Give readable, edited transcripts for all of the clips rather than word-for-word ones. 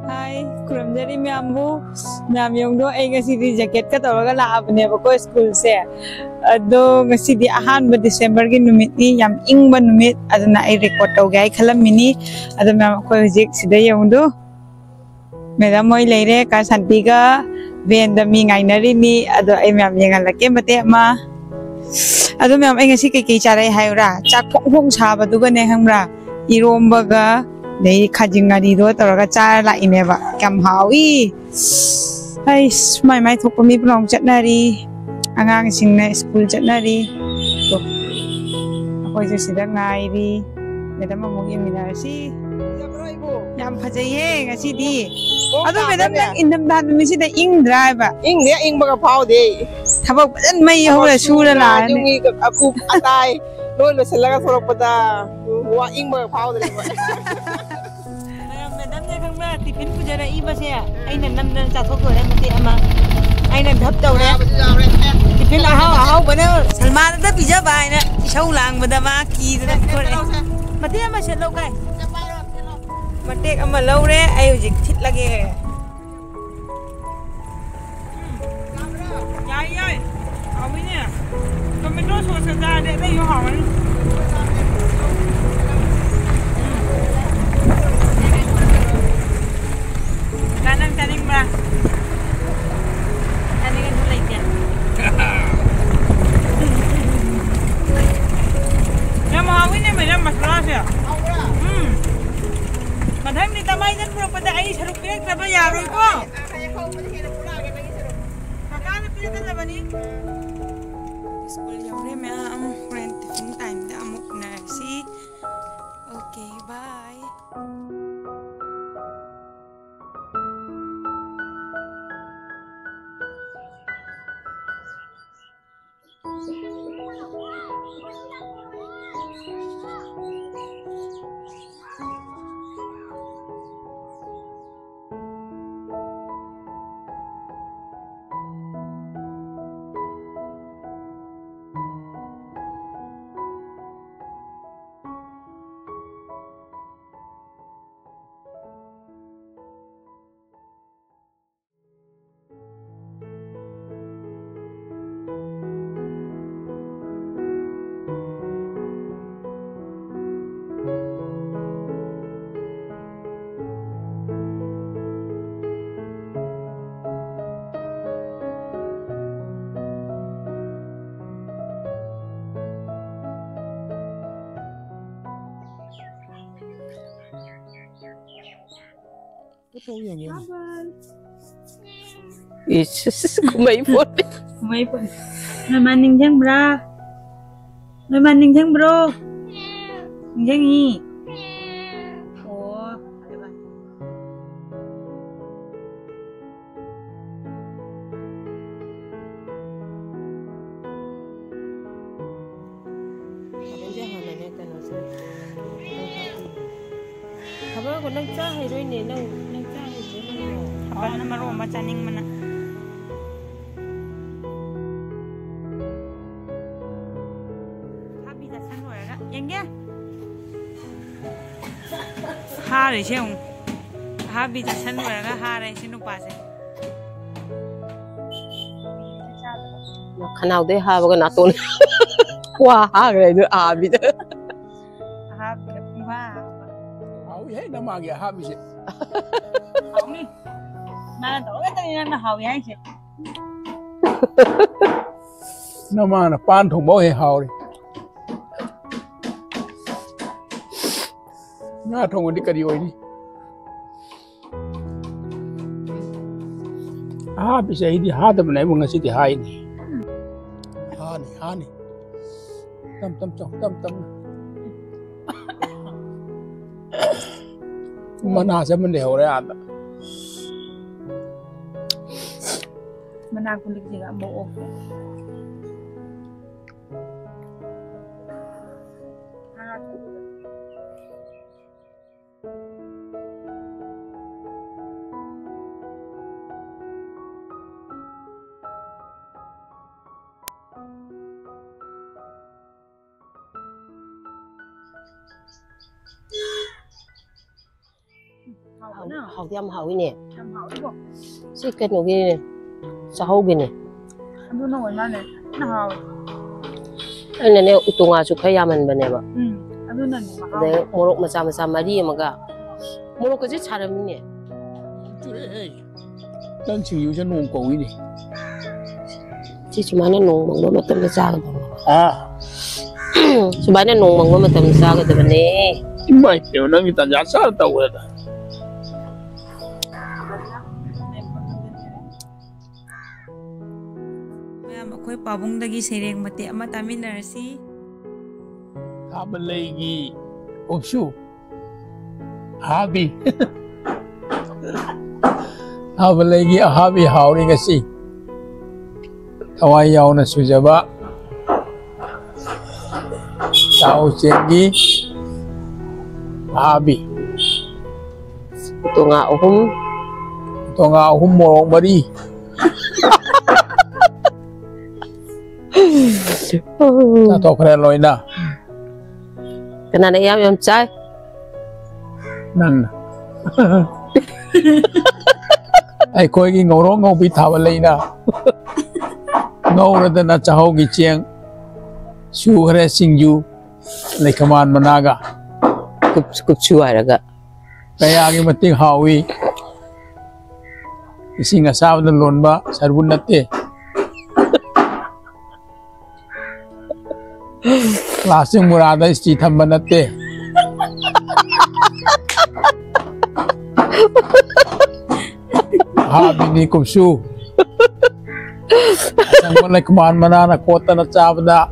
Hai, kurang membu, yang do ay ngasi di jaket ka tawag la abne ba ko school se. Do ngasi di ahan ba December gi numit ni yam ing ba numit adana ay record taw gay khalam mini adam mem ko hojik sida yung do. Madam moy leire ka santi ga ben da mi ngai nari ni ado ay mem yengal lake mate ma. Ado mem ay ngasi kay charai hayra chak phong sa ba du ga ne hamra iromba ga Dei kajingari do taraga char la ineba kam hawi ai mai thok mi plong chatnari angang singna school chatnari to akoi je sida ngai ri medam mo gi minarsi yam phajai he ngasi di adu medam nang indam dan mi sida ing drive ing dia ing baga phau de thabak ban mai hora sura la ni aku atai lo lo selaga sorok pada wa ing baga phau de Tiffin pujara iba saya, aina nam nam cathok dole mati ama, aina dhap dole. Tiffin ahau bana Salman da pija ba aina show lang bada ma ki da kore. Mati ama set lo kai. Mati ama lo re ayo jik thit lage. Yai yai, awi ne. Tomato sauce da de da yo hao ni. Kanang taning ba? Taning ang tulay yan. Yang mahawin niya may mas keras ya. Madam ni tamay yan bro pada ay saruk pinag trabaho yaroy ko. Kakana pinag na ba ni? School yawre may ang friend tiffin time da amok na si. Okay, bye. Isus, kumaipon. Kumaipon. Namaning jang bra. Namaning jang bro. Jang i. Oh, ada ba? Ada jahan nanya kan masa. Kabar ko nang cahay roy ni nang cahay roy. Apa na maro macaning mana? Happy da san roy ga. Yang ge? Ha re xiong. Happy da san roy ga ha re sinu pa se. Khanau de ha ba na ton. Wa ha re do a bi de. Ha ke ba. Hao hết nó mà kìa ham gì Hao ni. Mana to ga tani na hao yang se. nó mà nó pan thùng bó hệ hao đi nó thùng đi cái điều đi bây giờ đi tầm này mọi người sẽ đi hai này ha này tâm mana sẽ mình đều đấy ăn Mana kulit juga mau. hào thì hào cái nè Làm hảo đúng không? xí cái nó cái này sao cái này Ăn nó nổi mà này. Nó hảo. anh này nè tung à chụp hay mình bên này bà Ăn nó nổi mà hảo. để morok macam mà đi mà cả morok cái gì chả làm nè đang chịu yêu cho nung cổ đi chỉ cuma nó nung bằng nó tâm cái sao à cuma nó nung bằng nó tâm cái sao cái bên này mày kiểu nó người ta giá sao tàu rồi Ma'am, ako'y pabungdagi sireng mati ama tamin narsi. Kabalegi Opsu Habi Kabalegi Habi Hauri kasi Kawayaw na sujaba Tao Sengi Habi ito nga morong bari Sa to kare loy na cái này em trai Nan Ay koi ki ngoro ngau bi thawalay na Ngau na na chaho gi chiang Su kare singju Lai kaman managa cúp chuối rồi cả Kaya ang mating hawi Ising asawa na lon ba Sarbun nate Klaseng murada isti thamba nate Habi ni Kupsu Asang malay kumaan manana kota na chabda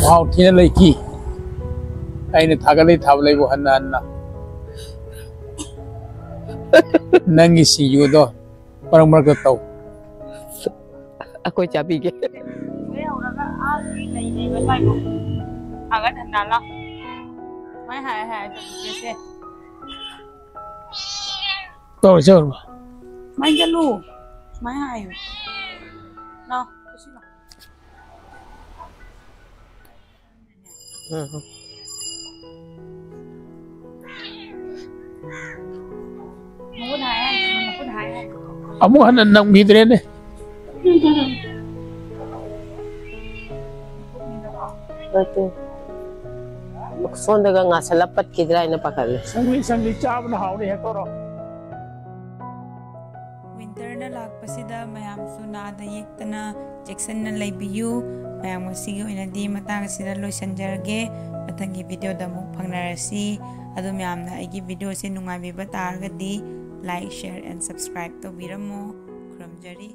Wow tina laiki Ay ni tagalay thablay buhanan na Nangi si Yudo Parang maragataw aku cabi ke Cái hậu đó này bên tay của. Cái thằng nào lắm. Mấy hài cho chị xe. Tawag siya ba? Mấy cái lu. Mấy hài. Nào, cái gì nào. Không có hài hay, không có hài hay. Amo hanan nang midre ne betul maksud daga nga salapat kidra na pakal Sangli chab na haw ni hetoro Winter na lagpasida mayam sunada yektana Jackson na laybiyu mayam sige inadi matang sida loisanjarge matangi video da mo pangnarasi adu mayam na igi video sin nungai biba targadi like share and subscribe to biramo kramjari